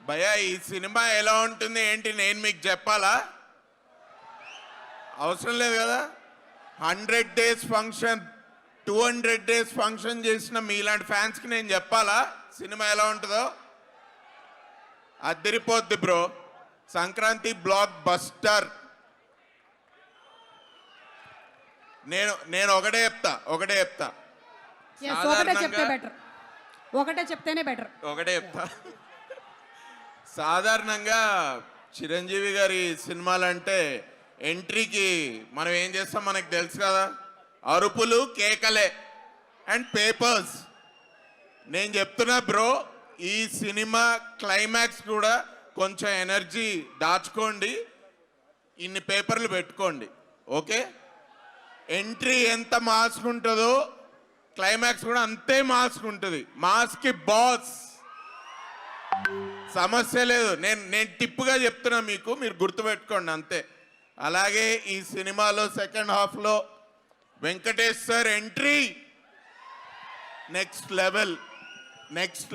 భయ్యా ఈ సినిమా ఎలా ఉంటుంది ఏంటి నేను మీకు చెప్పాలా? అవసరం లేదు కదా. 100 days ఫంక్షన్ 200 days ఫంక్షన్ చేసిన మీలాంటి ఫ్యాన్స్కి నేను చెప్పాలా సినిమా ఎలా ఉంటుందో? అదిరిపోద్ది బ్రో. Sankranti block buster. నేను ఒకటే చెప్తా ఒకటే చెప్తేనే బెటర్. ఒకటే చెప్తా. సాధారణంగా చిరంజీవి గారి సినిమాలంటే ఎంట్రీకి మనం ఏం చేస్తాం మనకు తెలుసు కదా, అరుపులు కేకలే అండ్ పేపర్స్. నేను చెప్తున్నా బ్రో, ఈ సినిమా క్లైమాక్స్ కూడా కొంచెం ఎనర్జీ దాచుకోండి, ఇన్ని పేపర్లు పెట్టుకోండి. ఓకే, ఎంట్రీ ఎంత మాస్క్ ఉంటుందో క్లైమాక్స్ కూడా అంతే మాస్క్ ఉంటుంది. మాస్కి బాస్, సమస్య లేదు. నేను టిప్పుగా చెప్తున్నా మీకు, మీరు గుర్తుపెట్టుకోండి అంతే. అలాగే ఈ సినిమాలో సెకండ్ హాఫ్లో Venkatesh sir entry next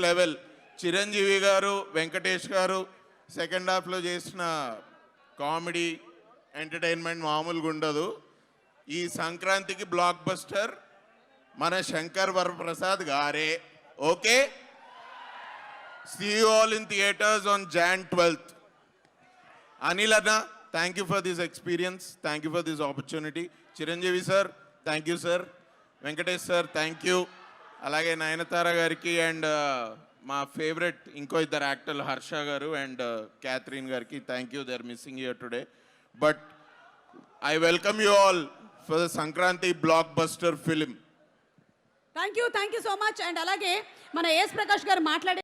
level. Chiranjeevi గారు, వెంకటేష్ గారు సెకండ్ హాఫ్లో చేసిన కామెడీ ఎంటర్టైన్మెంట్ మామూలుగా ఉండదు. ఈ సంక్రాంతికి బ్లాక్ బస్టర్ మన శంకర్ వరప్రసాద్ గారే. Okay, see you all in theaters on Jan 12th. Anil Anna, thank you for this experience, thank you for this opportunity. Chiranjeevi sir, thank you sir. Venkatesh sir, thank you. Alage Nayanthara gariki and మా favourite ఇంకో ఇద్దరు యాక్టర్లు హర్ష గారు and Catherine గారికి thank you. They are missing here today, but I welcome you all for the Sankranti block buster film. Thank you so much. And అలాగే మన as Prakash గారు మాట్లాడే